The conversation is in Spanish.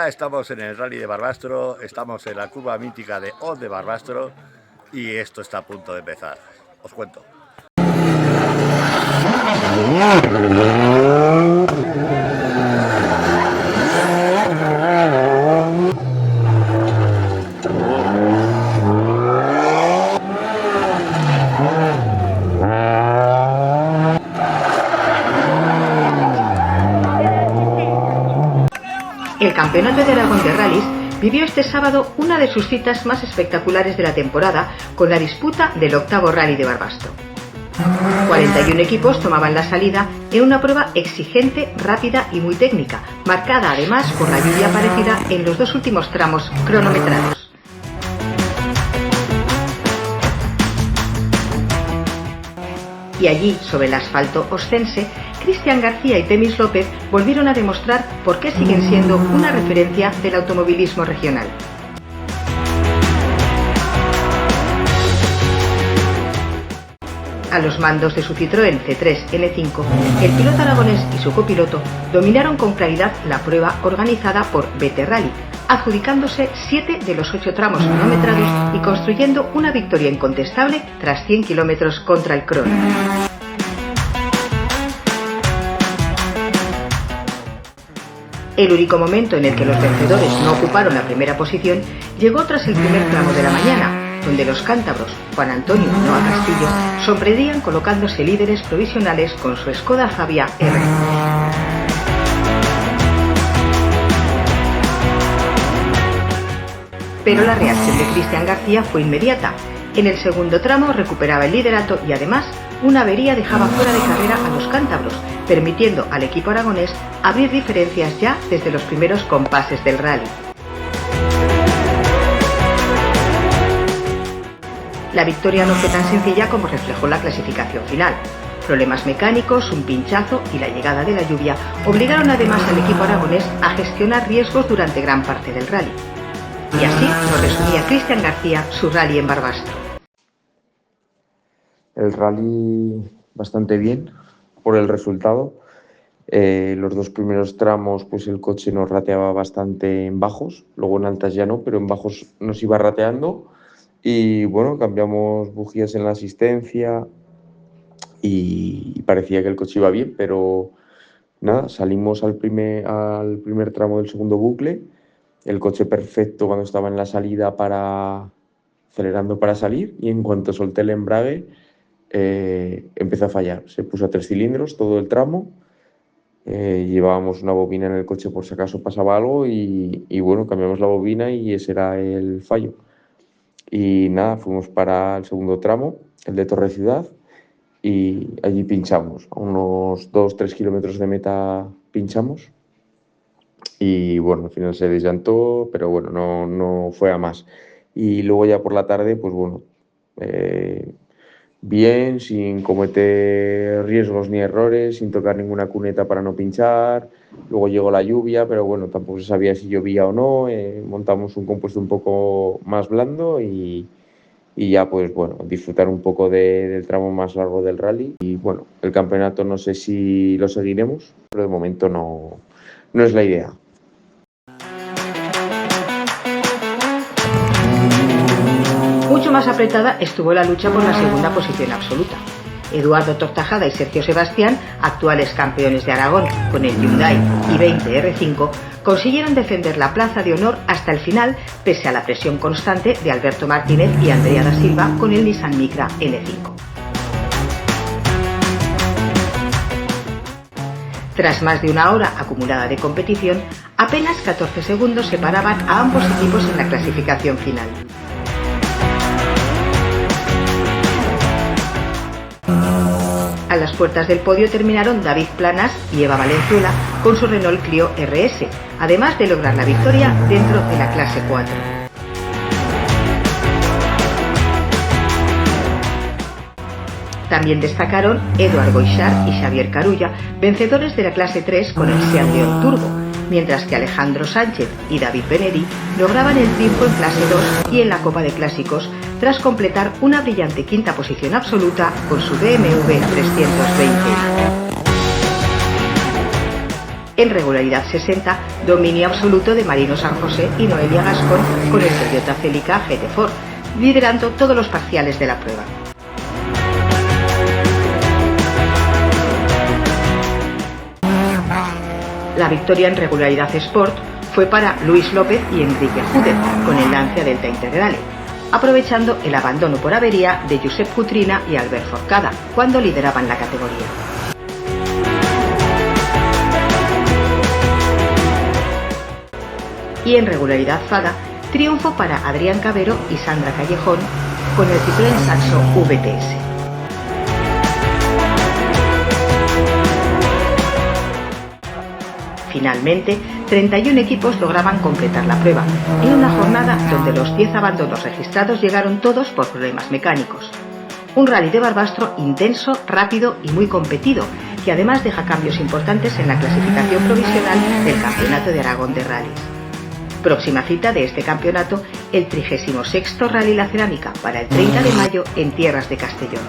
Ya estamos en el Rally de Barbastro, estamos en la curva mítica de Os de Barbastro y esto está a punto de empezar. Os cuento. El Campeonato de Aragón de Rallys vivió este sábado una de sus citas más espectaculares de la temporada con la disputa del octavo Rally de Barbastro. 41 equipos tomaban la salida en una prueba exigente, rápida y muy técnica, marcada además por la lluvia aparecida en los dos últimos tramos cronometrados. Y allí, sobre el asfalto oscense, Cristian García y Temis López volvieron a demostrar por qué siguen siendo una referencia del automovilismo regional. A los mandos de su Citroën C3 N5, el piloto aragonés y su copiloto dominaron con claridad la prueba organizada por BT Rally, adjudicándose 7 de los 8 tramos cronometrados y construyendo una victoria incontestable tras 100 kilómetros contra el crono. El único momento en el que los vencedores no ocuparon la primera posición llegó tras el primer tramo de la mañana, donde los cántabros Juan Antonio y Noa Castillo sorprendían colocándose líderes provisionales con su Skoda Fabia R. Pero la reacción de Cristian García fue inmediata. En el segundo tramo recuperaba el liderato y además una avería dejaba fuera de carrera a los cántabros, permitiendo al equipo aragonés abrir diferencias ya desde los primeros compases del rally. La victoria no fue tan sencilla como reflejó la clasificación final. Problemas mecánicos, un pinchazo y la llegada de la lluvia obligaron además al equipo aragonés a gestionar riesgos durante gran parte del rally. Y así nos resumía Cristian García su rally en Barbastro. El rally bastante bien por el resultado. Los dos primeros tramos pues el coche nos rateaba bastante en bajos, luego en altas ya no, pero en bajos nos iba rateando. Y bueno, cambiamos bujías en la asistencia y parecía que el coche iba bien, pero nada, salimos al primer tramo del segundo bucle, el coche perfecto cuando estaba en la salida acelerando para salir, y en cuanto solté el embrague empezó a fallar, se puso a 3 cilindros todo el tramo. Llevábamos una bobina en el coche por si acaso pasaba algo y bueno, cambiamos la bobina y ese era el fallo. Y nada, fuimos para el segundo tramo, el de Torre Ciudad, y allí pinchamos. A unos 2-3 kilómetros de meta pinchamos. Y bueno, al final se desllantó, pero bueno, no fue a más. Y luego ya por la tarde, pues bueno, bien, sin cometer riesgos ni errores, sin tocar ninguna cuneta para no pinchar. Luego llegó la lluvia, pero bueno, tampoco se sabía si llovía o no. Montamos un compuesto un poco más blando y ya pues bueno, disfrutar un poco del tramo más largo del rally. Y bueno, el campeonato no sé si lo seguiremos, pero de momento no es la idea. Mucho más apretada estuvo la lucha por la segunda posición absoluta. Eduardo Tortajada y Sergio Sebastián, actuales campeones de Aragón con el Hyundai i20 R5, consiguieron defender la plaza de honor hasta el final, pese a la presión constante de Alberto Martínez y Andrea da Silva con el Nissan Micra L5. Tras más de una hora acumulada de competición, apenas 14 segundos separaban a ambos equipos en la clasificación final. A las puertas del podio terminaron David Planas y Eva Valenzuela con su Renault Clio RS, además de lograr la victoria dentro de la clase 4. También destacaron Eduard Goixart y Xavier Carulla, vencedores de la clase 3 con el Seat León Turbo, mientras que Alejandro Sánchez y David Benedi lograban el triunfo en clase 2 y en la Copa de Clásicos tras completar una brillante quinta posición absoluta con su BMW 320. En regularidad 60, dominio absoluto de Marino San José y Noelia Gascón con el Toyota Celica GT Ford, liderando todos los parciales de la prueba. La victoria en regularidad Sport fue para Luis López y Enrique Juder con el Lancia Delta Integrale, aprovechando el abandono por avería de Josep Cutrina y Albert Forcada cuando lideraban la categoría. Y en regularidad FADA, triunfo para Adrián Cabero y Sandra Callejón con el Citroën Saxo VTS. Finalmente, 31 equipos lograban completar la prueba, en una jornada donde los 10 abandonos registrados llegaron todos por problemas mecánicos. Un rally de Barbastro intenso, rápido y muy competido, que además deja cambios importantes en la clasificación provisional del Campeonato de Aragón de Rallys. Próxima cita de este campeonato, el 36º Rally La Cerámica para el 30 de mayo en tierras de Castellón.